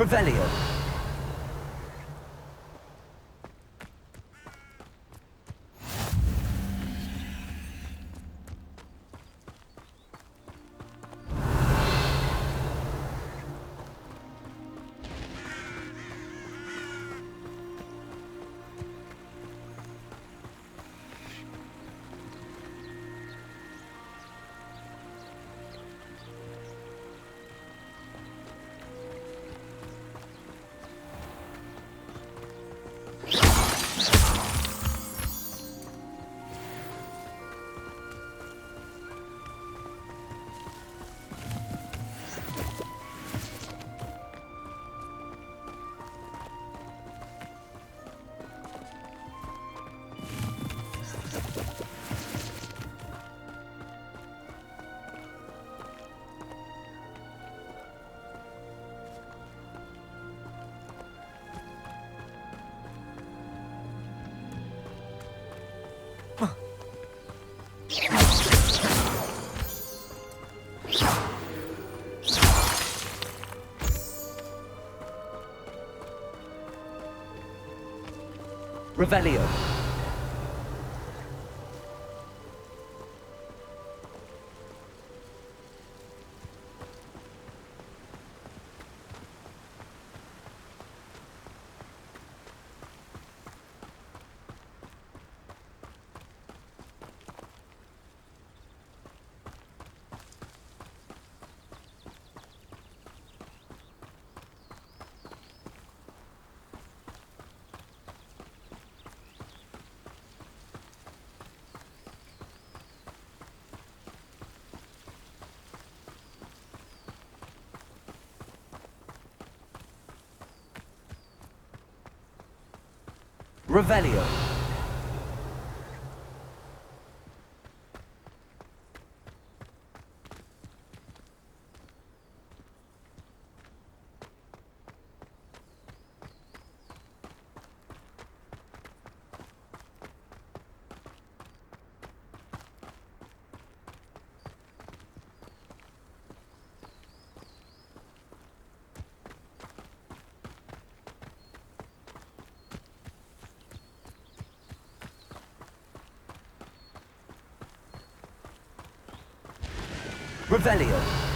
Revelio. Revelio. Revelio. Revelio.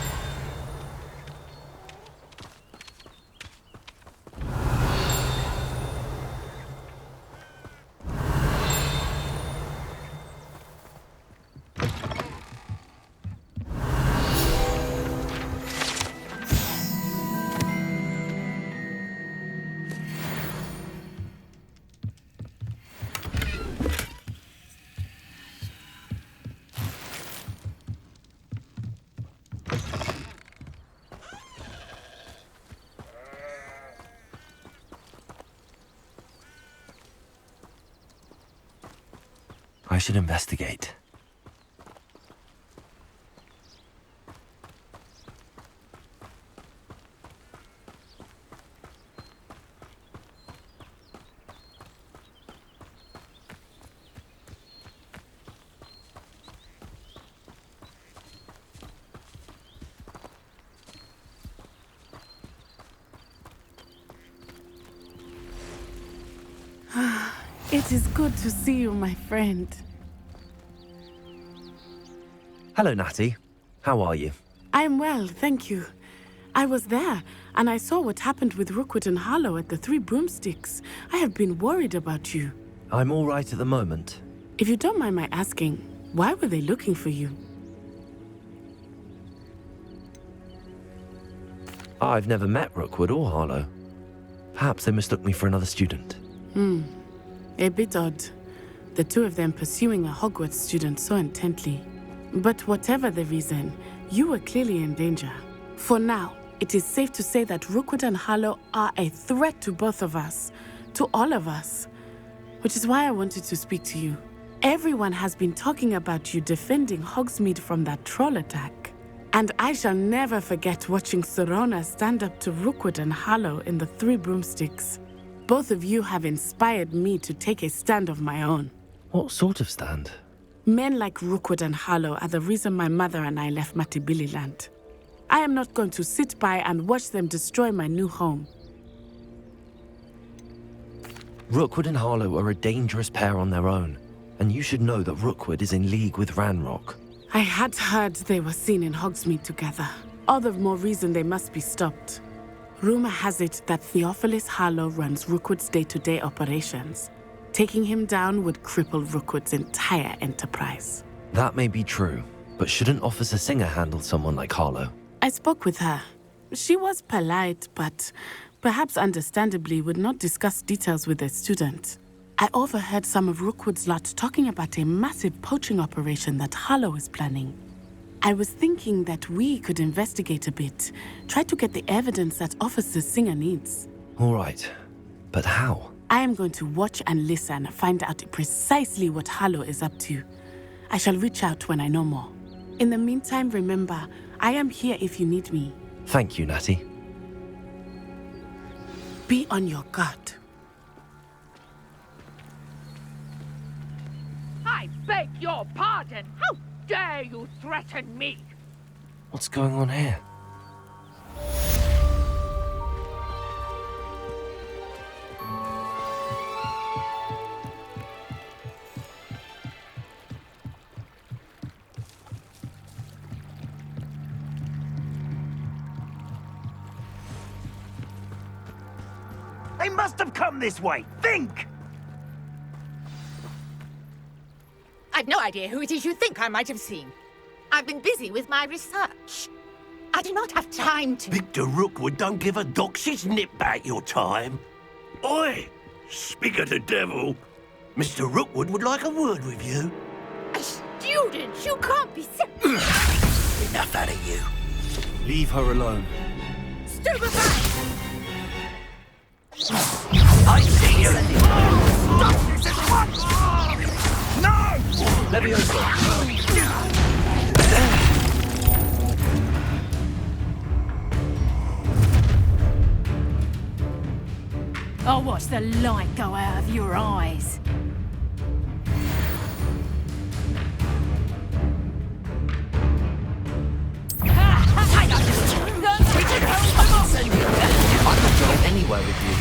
I should investigate. It is good to see you, my friend. Hello, Natty. How are you? I'm well, thank you. I was there, and I saw what happened with Rookwood and Harlow at the Three Broomsticks. I have been worried about you. I'm all right at the moment. If you don't mind my asking, why were they looking for you? I've never met Rookwood or Harlow. Perhaps they mistook me for another student. A bit odd. The two of them pursuing a Hogwarts student so intently. But whatever the reason, you were clearly in danger. For now, it is safe to say that Rookwood and Harlow are a threat to both of us, to all of us. Which is why I wanted to speak to you. Everyone has been talking about you defending Hogsmeade from that troll attack. And I shall never forget watching Serona stand up to Rookwood and Harlow in the Three Broomsticks. Both of you have inspired me to take a stand of my own. What sort of stand? Men like Rookwood and Harlow are the reason my mother and I left Matibili land. I am not going to sit by and watch them destroy my new home. Rookwood and Harlow are a dangerous pair on their own, and you should know that Rookwood is in league with Ranrock. I had heard they were seen in Hogsmeade together. All the more reason they must be stopped. Rumor has it that Theophilus Harlow runs Rookwood's day-to-day operations. Taking him down would cripple Rookwood's entire enterprise. That may be true, but shouldn't Officer Singer handle someone like Harlow? I spoke with her. She was polite, but perhaps understandably would not discuss details with a student. I overheard some of Rookwood's lot talking about a massive poaching operation that Harlow is planning. I was thinking that we could investigate a bit, try to get the evidence that Officer Singer needs. All right, but how? I am going to watch and listen, find out precisely what Harlow is up to. I shall reach out when I know more. In the meantime, remember, I am here if you need me. Thank you, Natty. Be on your guard. I beg your pardon. How dare you threaten me? What's going on here? They must have come this way. Think! I've no idea who it is you think I might have seen. I've been busy with my research. I do not have time to... Victor Rookwood don't give a doxy's nip back your time. Oi! Speak of the devil. Mr. Rookwood would like a word with you. A student? You can't be so... Enough out of you. Leave her alone. Stupefy! I see you! Stop this at once! No! Leviosa! I'll watch the light go out of your eyes. I could go anywhere with you.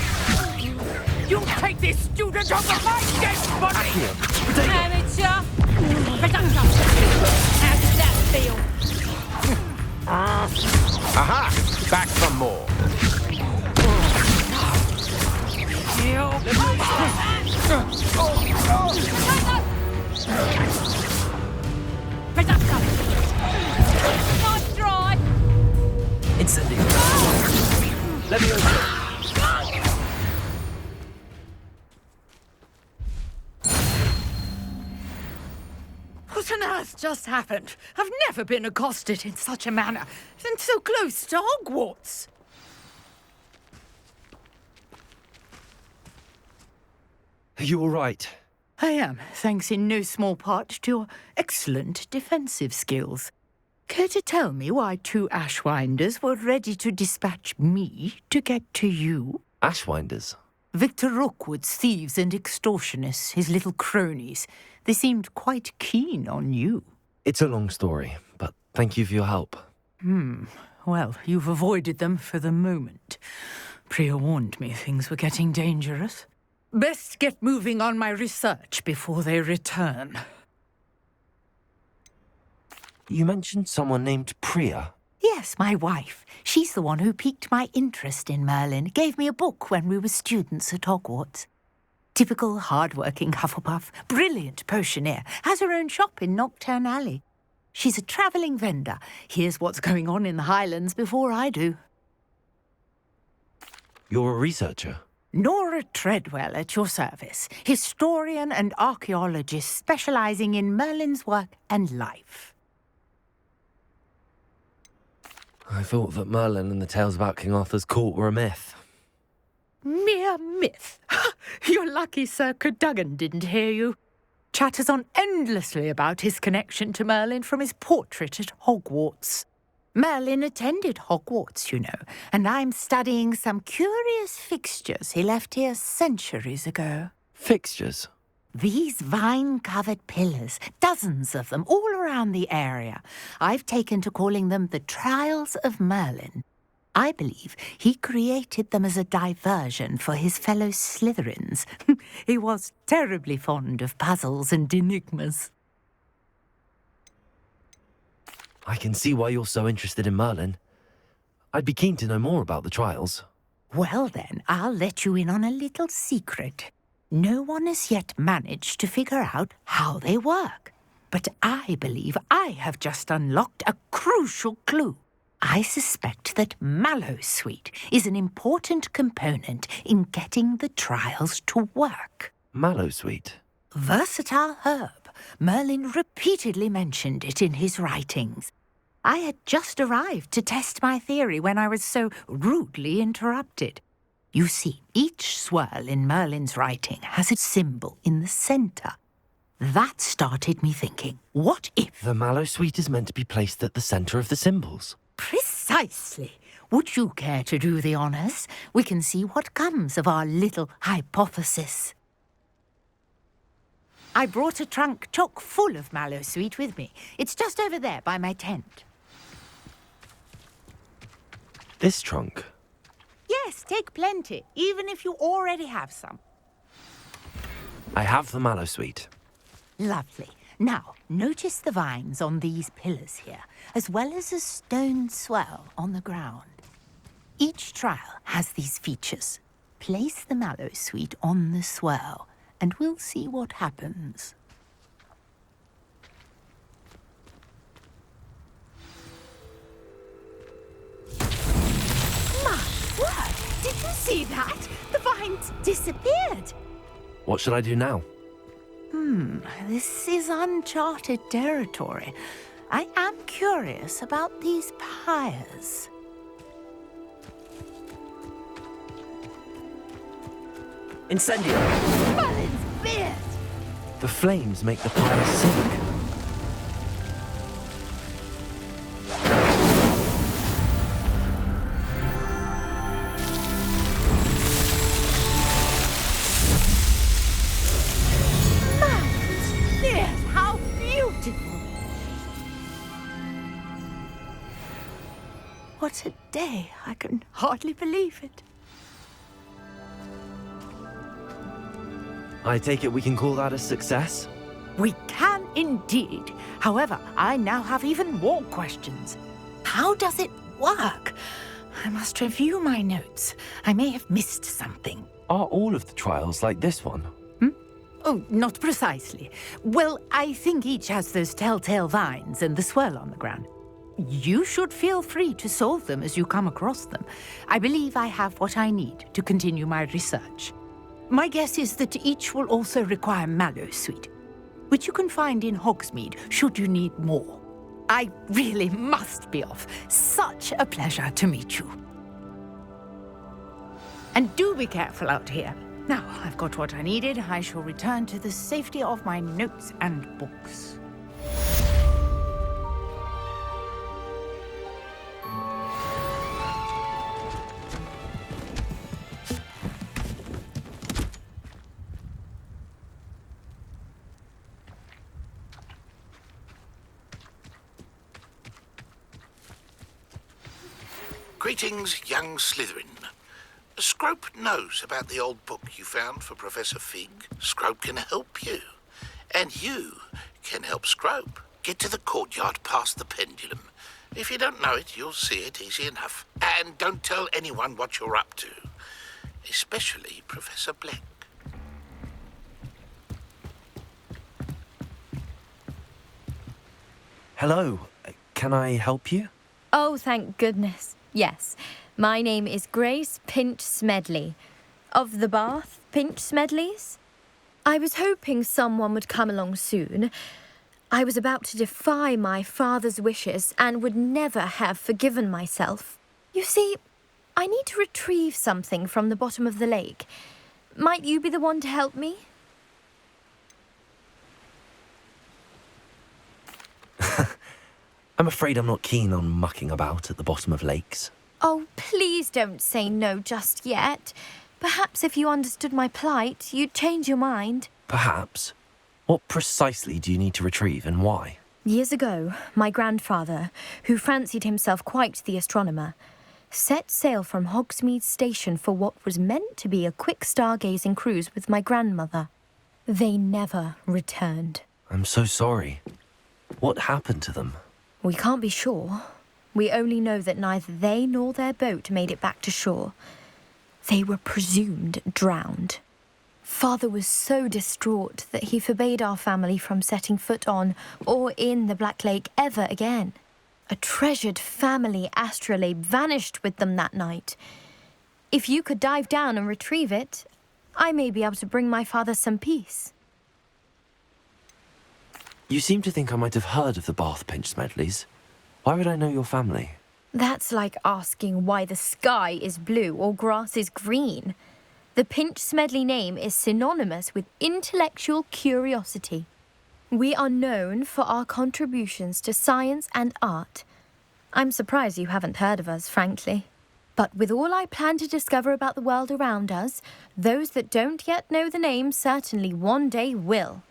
You take this student off of my dead body! Here, potato! Amateur! How does that feel? Aha! Back for more. Nice try! Incendio! Leviosa! What on earth just happened? I've never been accosted in such a manner, and so close to Hogwarts. Are you all right? I am, thanks in no small part to your excellent defensive skills. Care to tell me why two Ashwinders were ready to dispatch me to get to you? Ashwinders? Victor Rookwood's thieves and extortionists, his little cronies. They seemed quite keen on you. It's a long story, but thank you for your help. Well, you've avoided them for the moment. Priya warned me things were getting dangerous. Best get moving on my research before they return. You mentioned someone named Priya. Yes, my wife. She's the one who piqued my interest in Merlin. Gave me a book when we were students at Hogwarts. Typical hard-working Hufflepuff, brilliant potioneer, has her own shop in Nocturne Alley. She's a travelling vendor. Hears what's going on in the Highlands before I do. You're a researcher? Nora Treadwell at your service, historian and archaeologist specialising in Merlin's work and life. I thought that Merlin and the tales about King Arthur's court were a myth. Mere myth. You're lucky Sir Cadogan didn't hear you. Chatters on endlessly about his connection to Merlin from his portrait at Hogwarts. Merlin attended Hogwarts, you know, and I'm studying some curious fixtures he left here centuries ago. Fixtures? These vine-covered pillars, dozens of them all around the area. I've taken to calling them the Trials of Merlin. I believe he created them as a diversion for his fellow Slytherins. He was terribly fond of puzzles and enigmas. I can see why you're so interested in Merlin. I'd be keen to know more about the trials. Well then, I'll let you in on a little secret. No one has yet managed to figure out how they work. But I believe I have just unlocked a crucial clue. I suspect that Mallowsweet is an important component in getting the trials to work. Mallowsweet? Versatile herb. Merlin repeatedly mentioned it in his writings. I had just arrived to test my theory when I was so rudely interrupted. You see, each swirl in Merlin's writing has a symbol in the centre. That started me thinking, what if... The Mallowsweet is meant to be placed at the centre of the symbols. Precisely. Would you care to do the honours? We can see what comes of our little hypothesis. I brought a trunk chock full of Mallowsweet with me. It's just over there by my tent. This trunk? Yes, take plenty, even if you already have some. I have the Mallowsweet. Lovely. Now, notice the vines on these pillars here, as well as a stone swell on the ground. Each trial has these features. Place the Mallowsweet on the swell, and we'll see what happens. My word! Did you see that? The vines disappeared. What should I do now? This is uncharted territory. I am curious about these pyres. Incendio! Merlin's beard! The flames make the pyre sink. Merlin's beard! How beautiful! What a day! I can hardly believe it. I take it we can call that a success? We can indeed. However, I now have even more questions. How does it work? I must review my notes. I may have missed something. Are all of the trials like this one? Oh, not precisely. Well, I think each has those telltale vines and the swirl on the ground. You should feel free to solve them as you come across them. I believe I have what I need to continue my research. My guess is that each will also require Mallowsweet, which you can find in Hogsmeade should you need more. I really must be off. Such a pleasure to meet you. And do be careful out here. Now, I've got what I needed. I shall return to the safety of my notes and books. Greetings, young Slytherin. Scrope knows about the old book you found for Professor Fig. Scrope can help you. And you can help Scrope get to the courtyard past the pendulum. If you don't know it, you'll see it easy enough. And don't tell anyone what you're up to. Especially Professor Black. Hello. Can I help you? Oh, thank goodness. Yes. My name is Grace Pinch Smedley. Of the Bath Pinch Smedleys. I was hoping someone would come along soon. I was about to defy my father's wishes and would never have forgiven myself. You see, I need to retrieve something from the bottom of the lake. Might you be the one to help me? I'm afraid I'm not keen on mucking about at the bottom of lakes. Oh, please don't say no just yet. Perhaps if you understood my plight, you'd change your mind. Perhaps. What precisely do you need to retrieve and why? Years ago, my grandfather, who fancied himself quite the astronomer, set sail from Hogsmeade Station for what was meant to be a quick stargazing cruise with my grandmother. They never returned. I'm so sorry. What happened to them? We can't be sure. We only know that neither they nor their boat made it back to shore. They were presumed drowned. Father was so distraught that he forbade our family from setting foot on or in the Black Lake ever again. A treasured family astrolabe vanished with them that night. If you could dive down and retrieve it, I may be able to bring my father some peace. You seem to think I might have heard of the Bath Pinch Smedleys. Why would I know your family? That's like asking why the sky is blue or grass is green. The Pinch Smedley name is synonymous with intellectual curiosity. We are known for our contributions to science and art. I'm surprised you haven't heard of us, frankly. But with all I plan to discover about the world around us, those that don't yet know the name certainly one day will.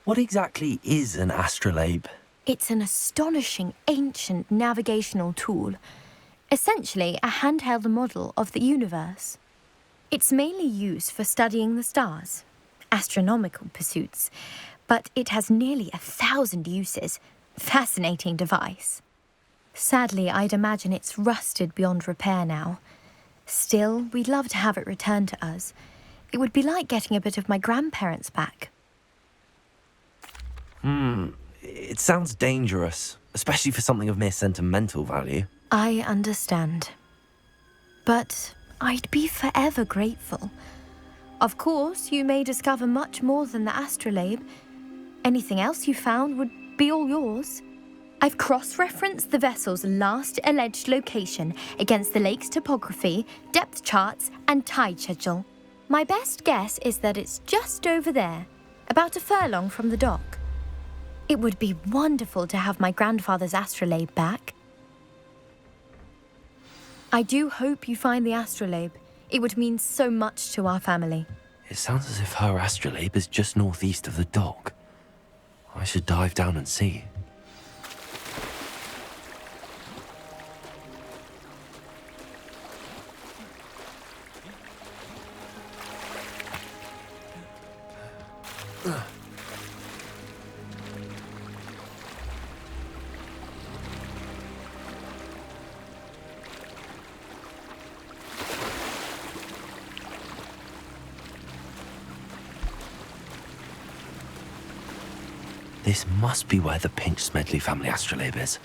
What exactly is an astrolabe? It's an astonishing ancient navigational tool, essentially a handheld model of the universe. It's mainly used for studying the stars, astronomical pursuits, but it has nearly 1,000 uses. Fascinating device. Sadly, I'd imagine it's rusted beyond repair now. Still, we'd love to have it returned to us. It would be like getting a bit of my grandparents back. It sounds dangerous, especially for something of mere sentimental value. I understand. But I'd be forever grateful. Of course, you may discover much more than the astrolabe. Anything else you found would be all yours. I've cross-referenced the vessel's last alleged location against the lake's topography, depth charts, and tide schedule. My best guess is that it's just over there, about a furlong from the dock. It would be wonderful to have my grandfather's astrolabe back. I do hope you find the astrolabe. It would mean so much to our family. It sounds as if her astrolabe is just northeast of the dock. I should dive down and see. This must be where the Pinch Smedley family astrolabe is.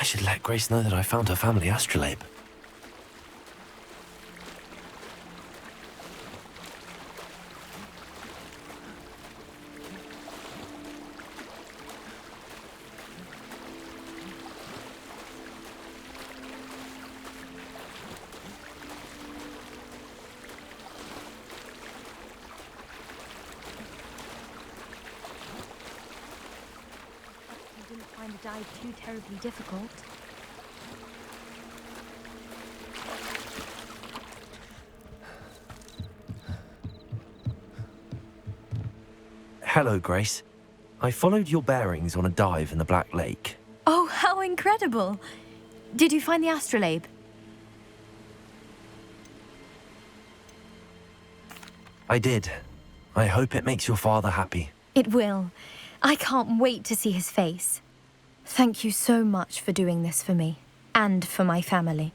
should let Grace know that I found her family astrolabe. I didn't find the dive too terribly difficult. Hello, Grace. I followed your bearings on a dive in the Black Lake. Oh, how incredible! Did you find the astrolabe? I did. I hope it makes your father happy. It will. I can't wait to see his face. Thank you so much for doing this for me, and for my family.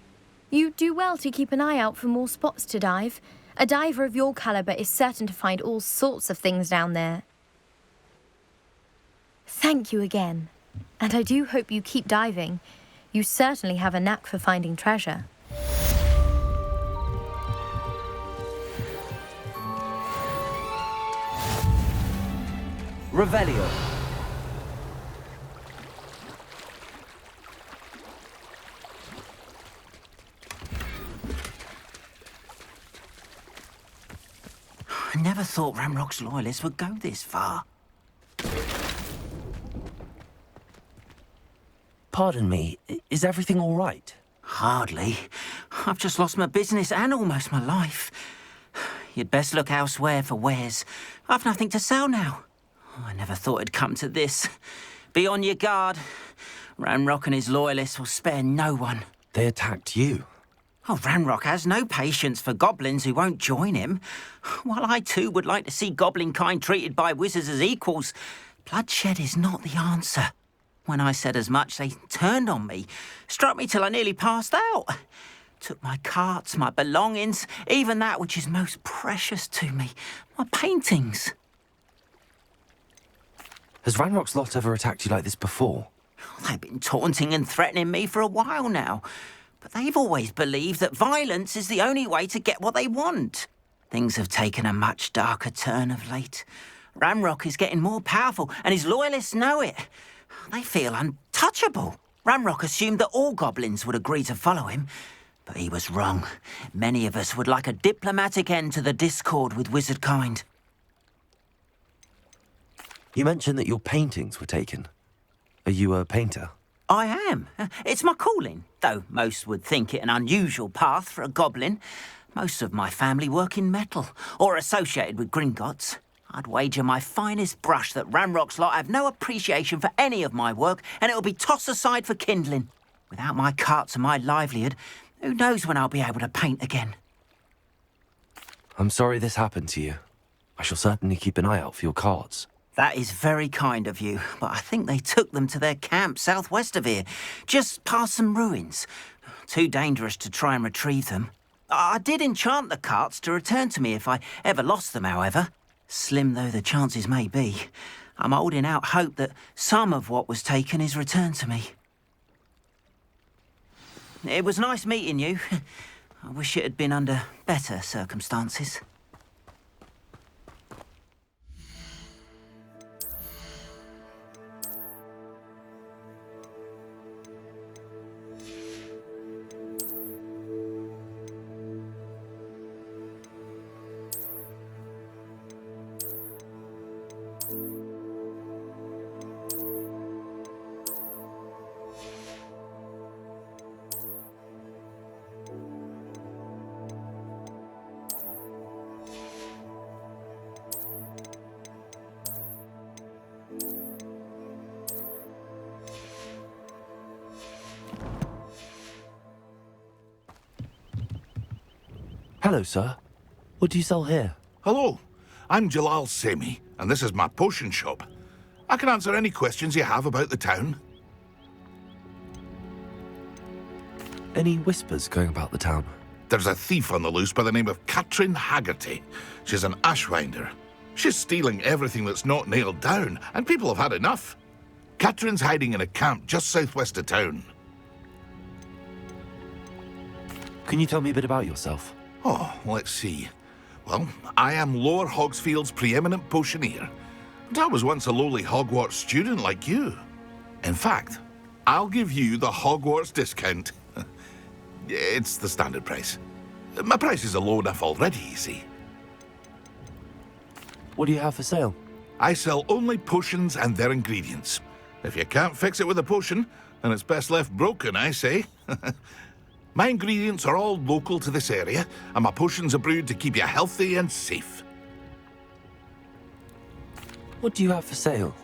You do well to keep an eye out for more spots to dive. A diver of your caliber is certain to find all sorts of things down there. Thank you again. And I do hope you keep diving. You certainly have a knack for finding treasure. Revelio. I never thought Ramrock's loyalists would go this far. Pardon me, is everything all right? Hardly. I've just lost my business and almost my life. You'd best look elsewhere for wares. I've nothing to sell now. I never thought it'd come to this. Be on your guard. Ranrock and his loyalists will spare no one. They attacked you. Oh, Ranrock has no patience for goblins who won't join him. While I too would like to see goblin kind treated by wizards as equals, bloodshed is not the answer. When I said as much, they turned on me, struck me till I nearly passed out. Took my carts, my belongings, even that which is most precious to me, my paintings. Has Ranrock's lot ever attacked you like this before? They've been taunting and threatening me for a while now, but they've always believed that violence is the only way to get what they want. Things have taken a much darker turn of late. Ranrock is getting more powerful, and his loyalists know it. They feel untouchable. Ranrock assumed that all goblins would agree to follow him, but he was wrong. Many of us would like a diplomatic end to the discord with wizard kind. You mentioned that your paintings were taken. Are you a painter? I am. It's my calling, though most would think it an unusual path for a goblin. Most of my family work in metal, or associated with Gringotts. I'd wager my finest brush that Ranrock's lot have no appreciation for any of my work, and it'll be tossed aside for kindling. Without my carts and my livelihood, who knows when I'll be able to paint again? I'm sorry this happened to you. I shall certainly keep an eye out for your carts. That is very kind of you, but I think they took them to their camp southwest of here, just past some ruins. Too dangerous to try and retrieve them. I did enchant the carts to return to me if I ever lost them, however. Slim though the chances may be, I'm holding out hope that some of what was taken is returned to me. It was nice meeting you. I wish it had been under better circumstances. Hello, sir. What do you sell here? Hello, I'm Jalal Semi, and this is my potion shop. I can answer any questions you have about the town. Any whispers going about the town? There's a thief on the loose by the name of Katrin Haggerty. She's an ashwinder. She's stealing everything that's not nailed down, and people have had enough. Katrin's hiding in a camp just southwest of town. Can you tell me a bit about yourself? Oh, let's see. Well, I am Lower Hogsfield's preeminent potioneer. But I was once a lowly Hogwarts student like you. In fact, I'll give you the Hogwarts discount. It's the standard price. My prices are low enough already, you see. What do you have for sale? I sell only potions and their ingredients. If you can't fix it with a potion, then it's best left broken, I say. My ingredients are all local to this area, and my potions are brewed to keep you healthy and safe. What do you have for sale?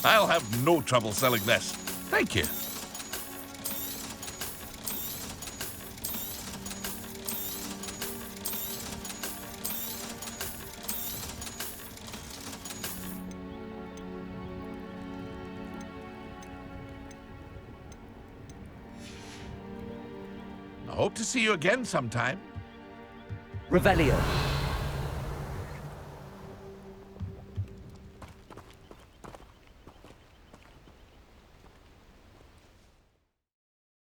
I'll have no trouble selling this. Thank you. I hope to see you again sometime. Revelio.